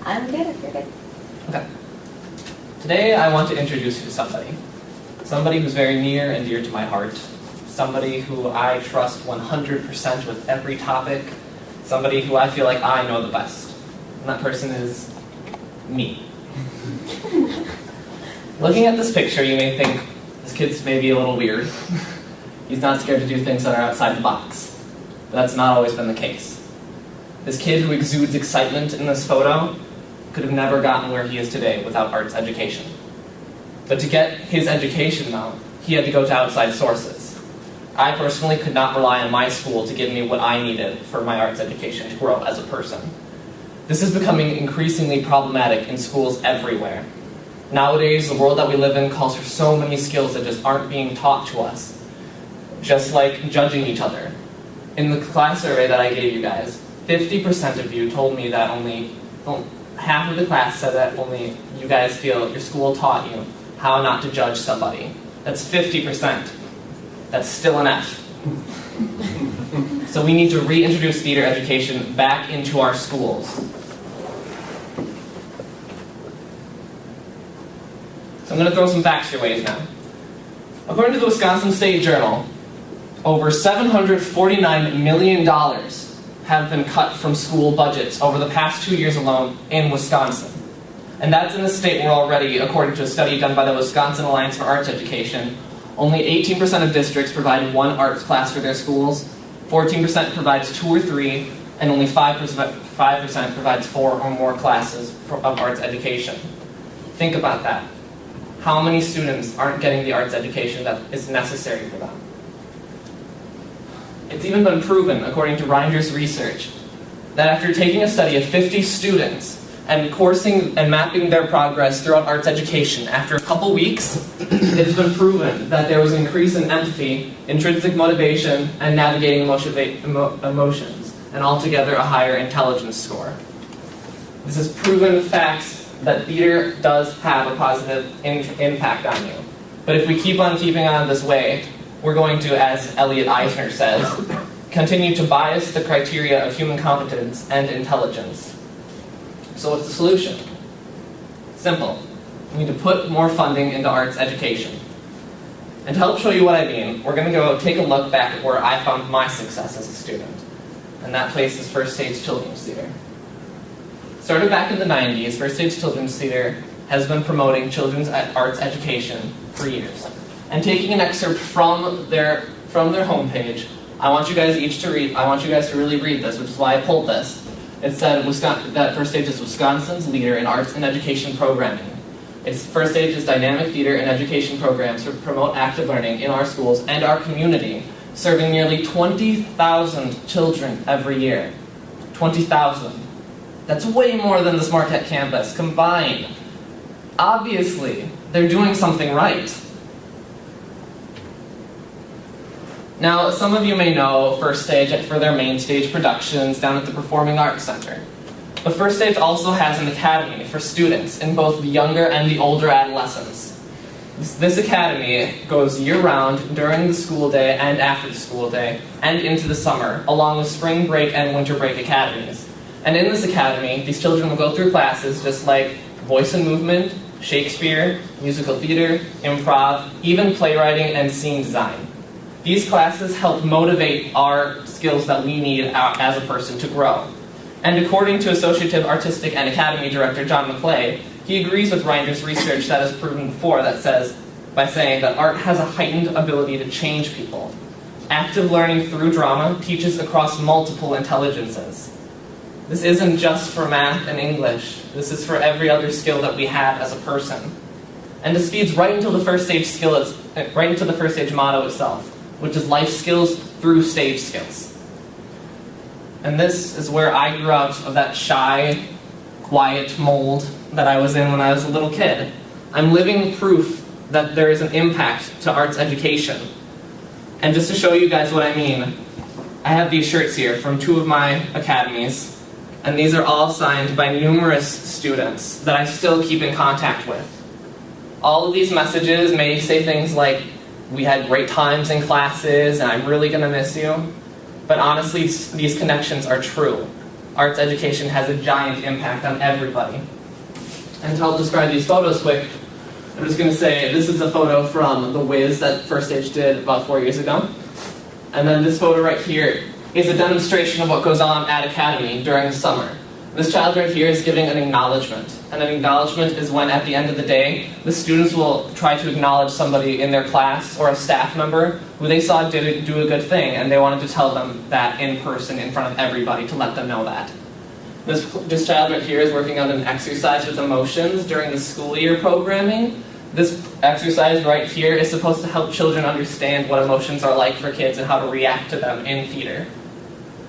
I'm good if you're good. Okay. Today I want to introduce you to somebody. Somebody who's very near and dear to my heart. Somebody who I trust 100% with every topic. Somebody who I feel like I know the best. And that person is me. Looking at this picture, you may think, this kid's maybe a little weird. He's not scared to do things that are outside the box. But that's not always been the case. This kid who exudes excitement in this photo could have never gotten where he is today without arts education. But to get his education, though, he had to go to outside sources. I personally could not rely on my school to give me what I needed for my arts education to grow as a person. This is becoming increasingly problematic in schools everywhere. Nowadays, the world that we live in calls for so many skills that just aren't being taught to us. Just like judging each other. In the class survey that I gave you guys, 50% of you told me that only half of the class said that only you guys feel your school taught you how not to judge somebody. That's 50%. That's still an F. So we need to reintroduce theater education back into our schools. So I'm going to throw some facts your ways now. According to the Wisconsin State Journal, over $749 million have been cut from school budgets over the past 2 years alone in Wisconsin. And that's in a state where already, according to a study done by the Wisconsin Alliance for Arts Education, only 18% of districts provide one arts class for their schools, 14% provides 2 or 3, and only 5% provides 4 or more classes of arts education. Think about that. How many students aren't getting the arts education that is necessary for them? It's even been proven, according to Reinder's research, that after taking a study of 50 students and coursing and mapping their progress throughout arts education, after a couple weeks, it has been proven that there was an increase in empathy, intrinsic motivation, and navigating emotions, and altogether a higher intelligence score. This is proven facts that theater does have a positive impact on you. But if we keep on keeping on this way, we're going to, as Elliot Eisner says, continue to bias the criteria of human competence and intelligence. So what's the solution? Simple. We need to put more funding into arts education. And to help show you what I mean, we're going to go take a look back at where I found my success as a student. And that place is First Stage Children's Theater. Started back in the 90s, First Stage Children's Theater has been promoting children's arts education for years. And taking an excerpt from their homepage, I want you guys to really read this, which is why I pulled this. It said that First Stage is Wisconsin's leader in arts and education programming. First Stage is dynamic theater and education programs to promote active learning in our schools and our community, serving nearly 20,000 children every year. 20,000. That's way more than the Smart Tech campus combined. Obviously, they're doing something right. Now, some of you may know First Stage for their main stage productions down at the Performing Arts Center. But First Stage also has an academy for students in both the younger and the older adolescents. This academy goes year-round during the school day and after the school day and into the summer, along with spring break and winter break academies. And in this academy, these children will go through classes just like voice and movement, Shakespeare, musical theater, improv, even playwriting and scene design. These classes help motivate our skills that we need as a person to grow. And according to Associative Artistic and Academy Director John McClay, he agrees with Reinder's research that has proven before by saying that art has a heightened ability to change people. Active learning through drama teaches across multiple intelligences. This isn't just for math and English. This is for every other skill that we have as a person. And this feeds right into the First Stage motto itself, which is life skills through stage skills. And this is where I grew out of that shy, quiet mold that I was in when I was a little kid. I'm living proof that there is an impact to arts education. And just to show you guys what I mean, I have these shirts here from 2 of my academies, and these are all signed by numerous students that I still keep in contact with. All of these messages may say things like, "We had great times in classes, and I'm really going to miss you." But honestly, these connections are true. arts education has a giant impact on everybody. And to help describe these photos quick, I'm just going to say this is a photo from the Wiz that First Stage did about 4 years ago. And then this photo right here is a demonstration of what goes on at Academy during the summer. This child right here is giving an acknowledgement. And an acknowledgement is when, at the end of the day, the students will try to acknowledge somebody in their class or a staff member who they saw do a good thing, and they wanted to tell them that in person in front of everybody to let them know that. This child right here is working on an exercise with emotions during the school year programming. This exercise right here is supposed to help children understand what emotions are like for kids and how to react to them in theater.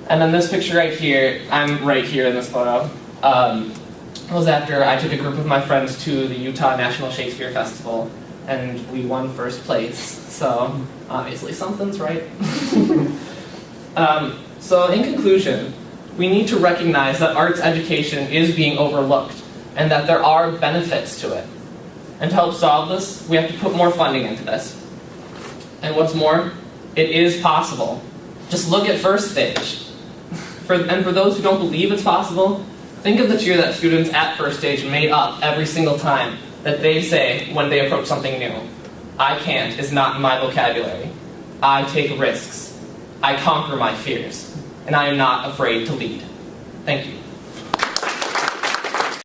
And then this picture right here, I'm right here in this photo, was after I took a group of my friends to the Utah National Shakespeare Festival, and we won first place, so obviously something's right. So in conclusion, we need to recognize that arts education is being overlooked, and that there are benefits to it. And to help solve this, we have to put more funding into this. And what's more, it is possible. Just look at First Stage. And for those who don't believe it's possible, think of the cheer that students at First Stage made up every single time that they say when they approach something new. I can't is not in my vocabulary. I take risks. I conquer my fears. And I am not afraid to lead. Thank you.